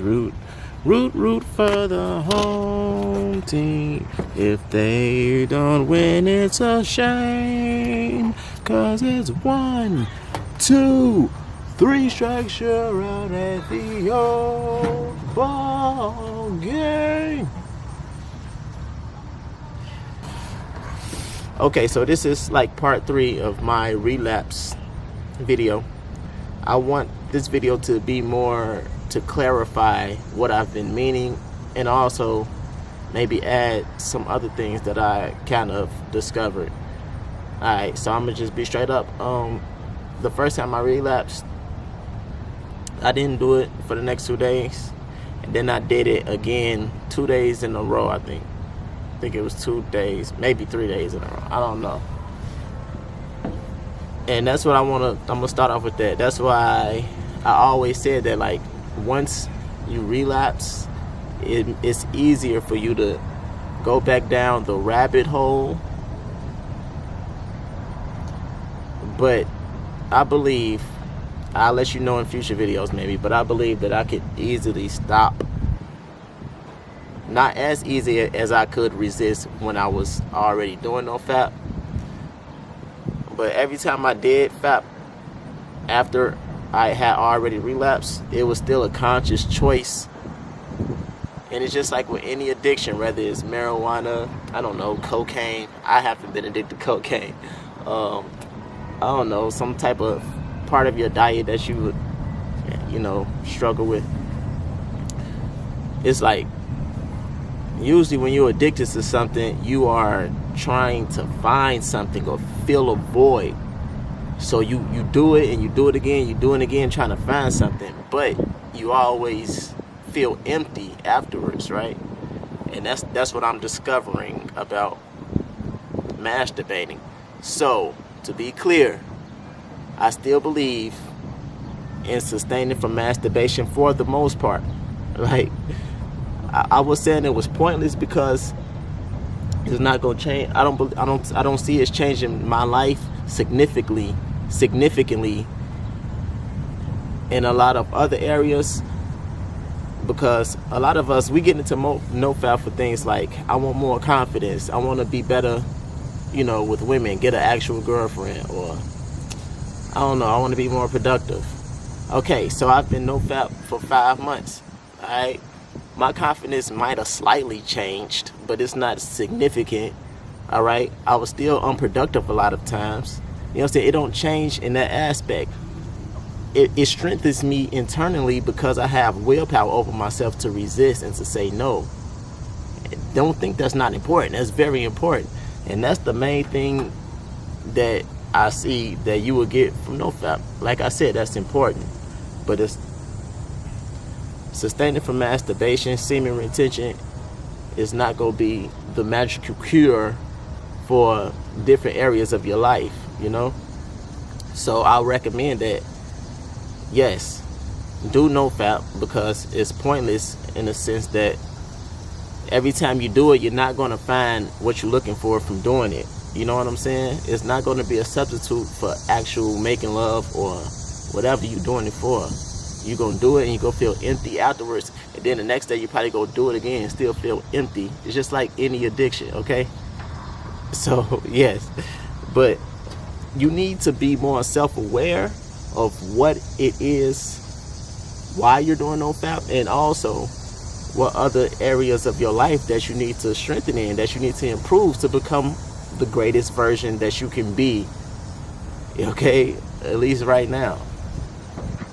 Root for the home team. If they don't win, it's a shame. 'Cause it's 1, 2, 3 strikes, you're out at the old ball game. Okay, so this is like part 3 of my relapse video. I want this video to be more to clarify what I've been meaning, and also maybe add some other things that I kind of discovered. Alright, so I'm gonna just be straight up. The first time I relapsed, I didn't do it for the next 2 days, and then I did it again 2 days in a row. I think it was 2 days, maybe 3 days in a row. I don't know. And that's what I'm gonna start off with that. That's why I always said that, like, once you relapse, it's easier for you to go back down the rabbit hole. But I believe, I'll let you know in future videos maybe, but I believe that I could easily stop. Not as easy as I could resist when I was already doing NoFap. But every time I did FAP after I had already relapsed, it was still a conscious choice. And it's just like with any addiction, whether it's marijuana, I don't know, cocaine. I haven't been addicted to cocaine. I don't know, some type of part of your diet that you would, struggle with. It's like, usually when you're addicted to something, you are trying to find something or fill a void. So you do it and you do it again, you do it again, trying to find something, but you always feel empty afterwards, right? And that's what I'm discovering about masturbating. So to be clear, I still believe in sustaining from masturbation for the most part. Like, I was saying it was pointless because it's not gonna change. I don't see it changing my life significantly in a lot of other areas, because a lot of us, we get into NoFap for things like, I want more confidence, I want to be better, with women, get an actual girlfriend, or I don't know, I want to be more productive. Okay, so I've been NoFap for 5 months. All right, my confidence might have slightly changed, but it's not significant. All right, I was still unproductive a lot of times. You know what I'm saying? It don't change in that aspect. It strengthens me internally because I have willpower over myself to resist and to say no. Don't think that's not important. That's very important. And that's the main thing that I see that you will get from NoFap. Like I said, that's important. But it's sustaining from masturbation, semen retention is not going to be the magical cure for different areas of your life, So I'll recommend that, yes, do NoFap, because it's pointless in the sense that every time you do it, you're not going to find what you're looking for from doing it. You know what I'm saying? It's not going to be a substitute for actual making love or whatever you're doing it for. You're going to do it and you're going to feel empty afterwards. And then the next day you probably go do it again and still feel empty. It's just like any addiction, okay? So, yes. But you need to be more self-aware of what it is, why you're doing NoFap, and also what other areas of your life that you need to strengthen in, that you need to improve to become the greatest version that you can be, okay? At least right now.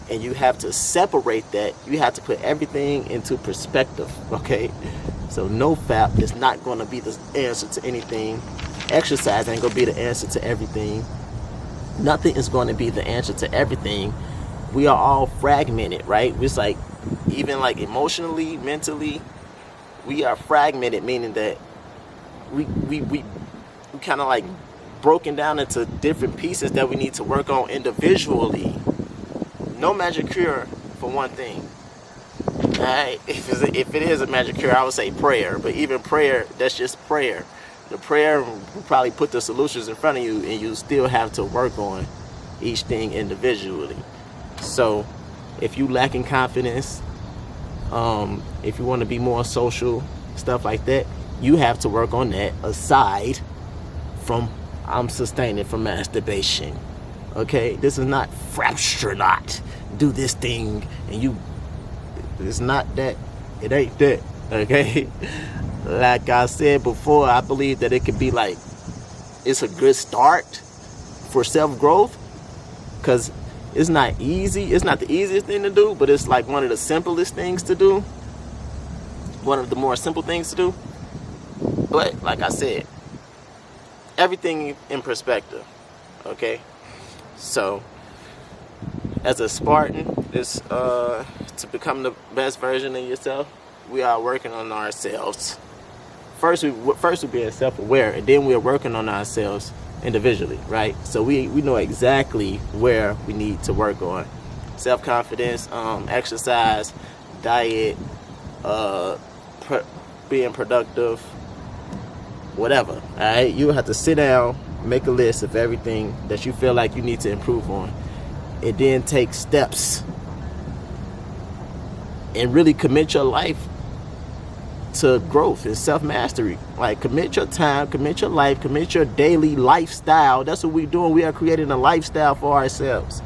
And you have to separate that. You have to put everything into perspective, okay? So NoFap is not going to be the answer to anything. Exercise ain't going to be the answer to everything. Nothing is going to be the answer to everything. We are all fragmented, right? It's like, even like emotionally, mentally, we are fragmented, meaning that we kind of like broken down into different pieces that we need to work on individually. No magic cure for one thing. Alright, if it is a magic cure, I would say prayer. But even prayer, that's just prayer. The prayer will probably put the solutions in front of you, and you still have to work on each thing individually. So if you lacking confidence, If you want to be more social, stuff like that, you have to work on that aside from I'm sustaining from masturbation. Okay, this is not frapstronaut. Do this thing and you. It's not that. It ain't that. Okay. Like I said before, I believe that it could be like it's a good start for self-growth, because it's not easy. It's not the easiest thing to do, but it's like one of the simplest things to do. One of the more simple things to do. But like I said, everything in perspective. Okay. So as a Spartan, it's to become the best version of yourself, we are working on ourselves. First we being self-aware, and then we're working on ourselves individually, right? So we know exactly where we need to work on. Self-confidence, exercise, diet, being productive, whatever. All right, you have to sit down, make a list of everything that you feel like you need to improve on, and then take steps and really commit your life to growth and self-mastery. Like, commit your time, commit your life, commit your daily lifestyle. That's what we're doing. We are creating a lifestyle for ourselves.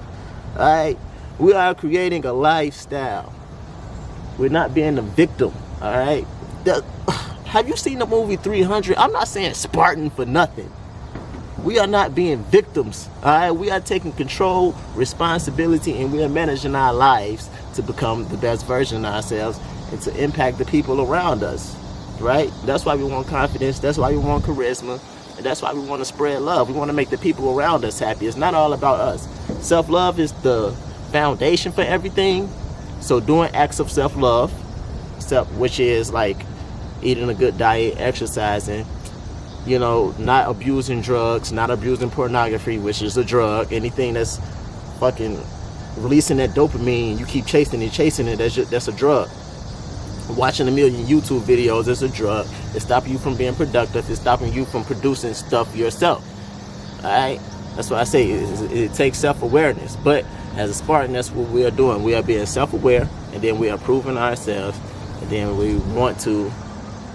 All right, we are creating a lifestyle. We're not being a victim. All right. Have you seen the movie 300? I'm not saying Spartan for nothing. We are not being victims. All right, we are taking control, responsibility, and we are managing our lives to become the best version of ourselves and to impact the people around us, right? That's why we want confidence. That's why we want charisma. And that's why we want to spread love. We want to make the people around us happy. It's not all about us. Self-love is the foundation for everything. So doing acts of self-love, which is like eating a good diet, exercising, you know, not abusing drugs, not abusing pornography, which is a drug. Anything that's fucking releasing that dopamine, you keep chasing it, that's a drug. Watching a million YouTube videos is a drug. It's stopping you from being productive. It's stopping you from producing stuff yourself. Alright? That's why I say it takes self-awareness. But as a Spartan, that's what we are doing. We are being self-aware, and then we are proving ourselves, and then we want to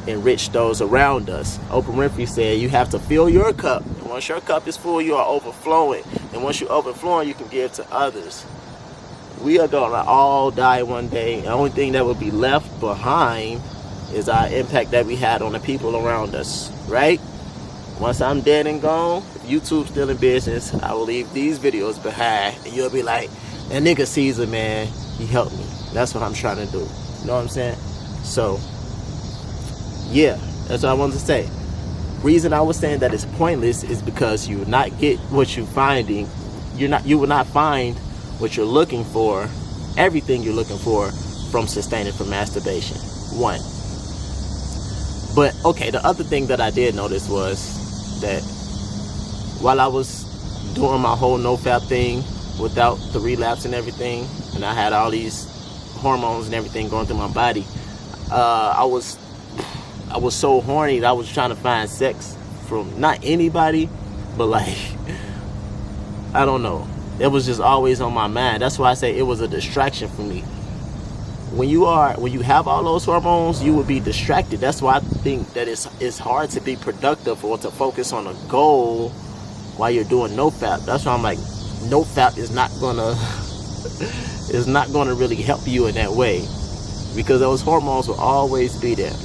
enrich those around us. Oprah Winfrey said you have to fill your cup. And once your cup is full, you are overflowing. And once you're overflowing, you can give to others. We are gonna all die one day. The only thing that will be left behind is our impact that we had on the people around us, right? Once I'm dead and gone, if YouTube's still in business, I will leave these videos behind, and you'll be like, that nigga Caesar, man, he helped me. That's what I'm trying to do. You know what I'm saying? So, yeah, that's what I wanted to say. Reason I was saying that it's pointless is because you will not get what you're finding. You will not find what you're looking for, everything you're looking for from sustaining from masturbation. One. But okay, the other thing that I did notice was that while I was doing my whole NoFap thing without the relapse and everything, and I had all these hormones and everything going through my body, I was so horny that I was trying to find sex from not anybody, but like, I don't know. It was just always on my mind. That's why I say it was a distraction for me. When you have all those hormones, you will be distracted. That's why I think that it's hard to be productive or to focus on a goal while you're doing NoFap. That's why I'm like, NoFap is not gonna really help you in that way, because those hormones will always be there.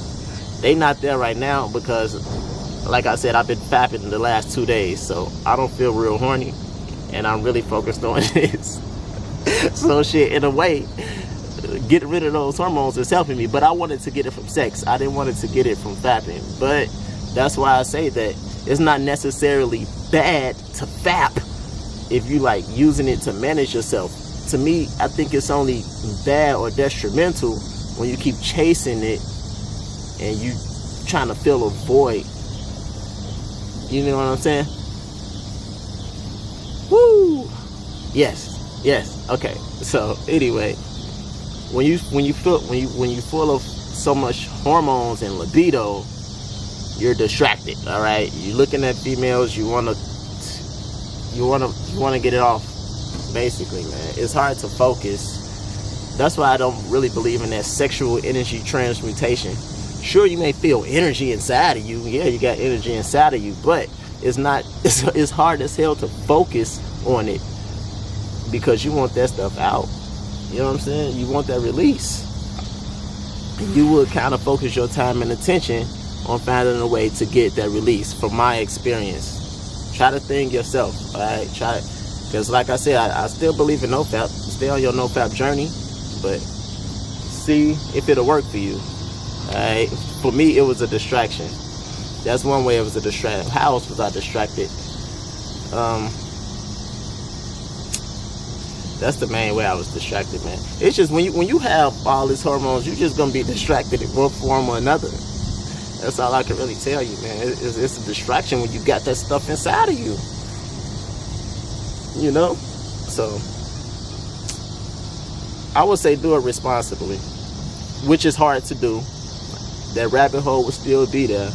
They not there right now because, like I said, I've been fapping the last 2 days, so I don't feel real horny, and I'm really focused on this. So shit, in a way, getting rid of those hormones is helping me, but I wanted to get it from sex. I didn't want it to get it from fapping. But that's why I say that it's not necessarily bad to fap if you like using it to manage yourself. To me, I think it's only bad or detrimental when you keep chasing it and you trying to fill a void. You know what I'm saying? Woo! Yes. Okay. So anyway, when you full of so much hormones and libido, you're distracted. All right. You're looking at females. You wanna get it off. Basically, man, it's hard to focus That's why I don't really believe in that sexual energy transmutation. Sure, you may feel energy inside of you. Yeah, you got energy inside of you, but it's hard as hell to focus on it because you want that stuff out. You know what I'm saying? You want that release. You would kind of focus your time and attention on finding a way to get that release. From my experience, try to think yourself. All right, try it, because like I said, I still believe in NoFap. Stay on your NoFap journey, but see if it'll work for you. All right, for me, it was a distraction. That's one way it was a distraction. How else was I distracted? That's the main way I was distracted, man. It's just when you have all these hormones, you're just gonna be distracted in one form or another. That's all I can really tell you, man. It's a distraction when you got that stuff inside of you. You know? So I would say do it responsibly, which is hard to do. That rabbit hole will still be there,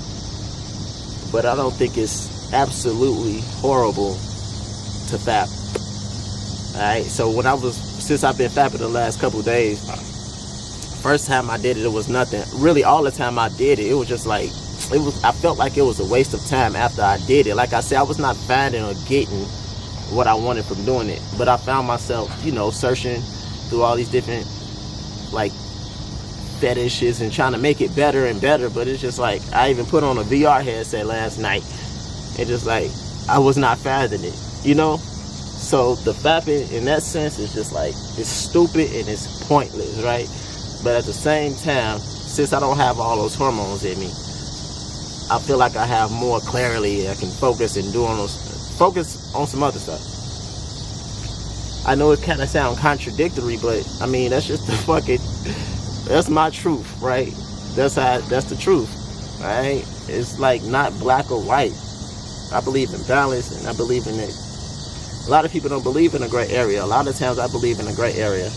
but I don't think it's absolutely horrible to fap. Alright, so since I've been fapping the last couple of days, first time I did it, it was nothing. Really, all the time I did it, it was just like, I felt like it was a waste of time after I did it. Like I said, I was not finding or getting what I wanted from doing it, but I found myself, you know, searching through all these different, like, fetishes and trying to make it better and better. But it's just like, I even put on a VR headset last night, and just like, I was not finding it, you know? So the fapping in that sense is just like, it's stupid and it's pointless, right? But at the same time, since I don't have all those hormones in me, I feel like I have more clarity. I can focus and focus on some other stuff. I know it kind of sounds contradictory, but I mean, that's just that's my truth, right? That's the truth, right? It's like not black or white. I believe in balance, and I believe in it. A lot of people don't believe in a gray area. A lot of times I believe in a gray area.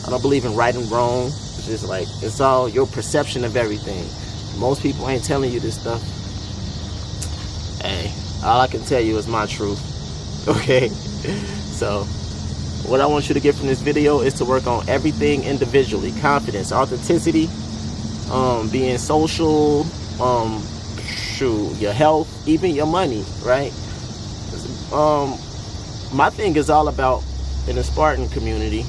I don't believe in right and wrong. It's just like, it's all your perception of everything. Most people ain't telling you this stuff. Hey, all I can tell you is my truth. Okay? So, what I want you to get from this video is to work on everything individually. Confidence, authenticity, being social, your health, even your money, right? My thing is all about, in the Spartan community,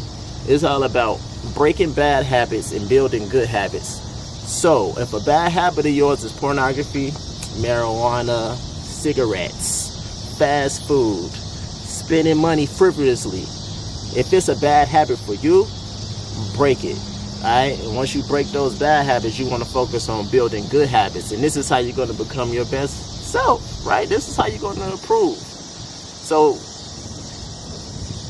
it's all about breaking bad habits and building good habits. So if a bad habit of yours is pornography, marijuana, cigarettes, fast food, spending money frivolously, if it's a bad habit for you, break it. Alright? And once you break those bad habits, you want to focus on building good habits. And this is how you're going to become your best self, right? This is how you're going to improve. So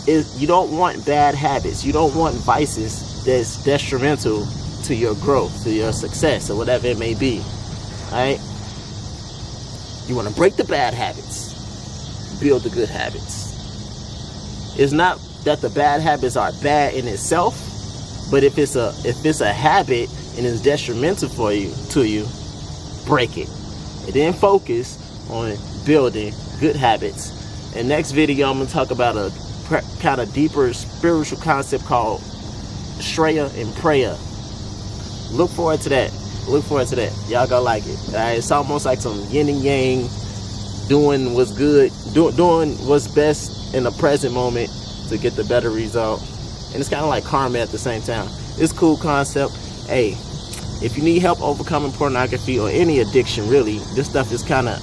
you don't want bad habits. You don't want vices that's detrimental to your growth, to your success, or whatever it may be. Alright? You want to break the bad habits, build the good habits. It's not that the bad habits are bad in itself, but if it's a habit and it's detrimental to you, break it. And then focus on building good habits. In next video, I'm going to talk about a kind of deeper spiritual concept called Shreya and Prayer. Look forward to that. Look forward to that. Y'all gonna like it. It's almost like some yin and yang, doing what's good, doing what's best in the present moment to get the better result. And it's kind of like karma at the same time. It's a cool concept. Hey, if you need help overcoming pornography or any addiction, really, this stuff is kind of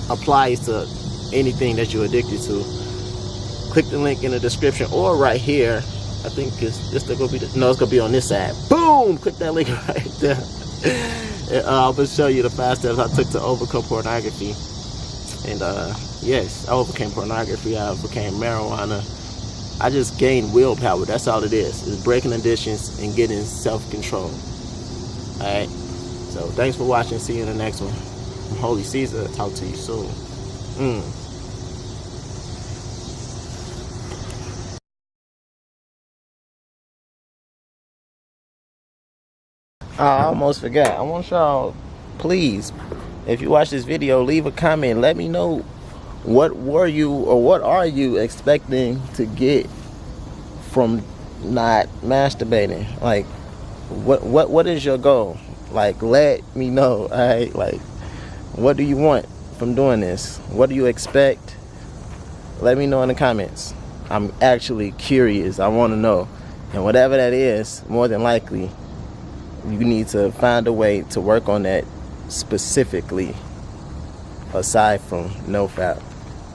applies to anything that you're addicted to. Click the link in the description or right here. I think it's gonna be it's gonna be on this side. Boom! Click that link right there. And, I'm gonna show you the 5 steps I took to overcome pornography. And yes, I overcame pornography. I overcame marijuana. I just gained willpower. That's all it is. It's breaking addictions and getting self-control. All right. So thanks for watching. See you in the next one. I'm Holy Caesar. Talk to you soon. I almost forgot. I want y'all, please, if you watch this video, leave a comment. Let me know what are you expecting to get from not masturbating? Like, what is your goal? Like, let me know. All right, like, what do you want from doing this? What do you expect? Let me know in the comments. I'm actually curious. I want to know. And whatever that is, more than likely, you need to find a way to work on that specifically, aside from NoFap.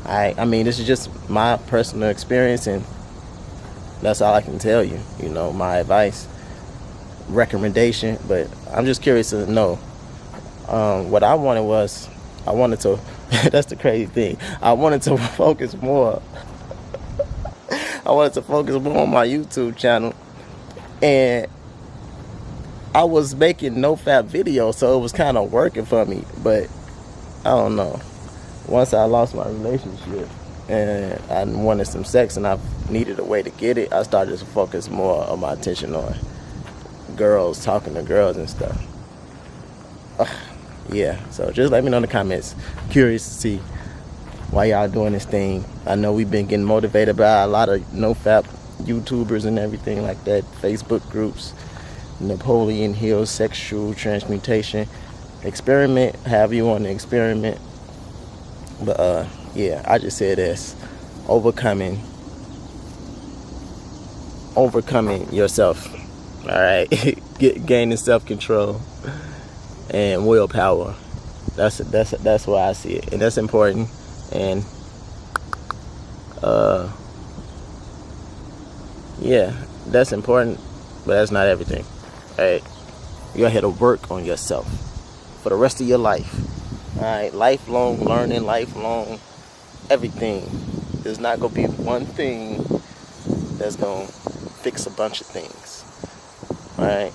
I mean, this is just my personal experience, and that's all I can tell you. You know, my advice, recommendation. But I'm just curious to know. What I wanted to that's the crazy thing. I wanted to focus more. I wanted to focus more on my YouTube channel, and I was making NoFap videos, so it was kind of working for me. But I don't know. Once I lost my relationship and I wanted some sex and I needed a way to get it, I started to focus more of my attention on girls, talking to girls and stuff. Yeah, so just let me know in the comments. Curious to see why y'all doing this thing. I know we've been getting motivated by a lot of NoFap YouTubers and everything like that, Facebook groups, Napoleon Hill sexual transmutation experiment, however you want to experiment. But yeah, I just said this: overcoming yourself. All right, gaining self-control and willpower. That's why I see it, and that's important. And yeah, that's important, but that's not everything. All right, you gotta have to work on yourself for the rest of your life. All right, lifelong learning, lifelong everything. There's not gonna be one thing that's gonna fix a bunch of things. All right.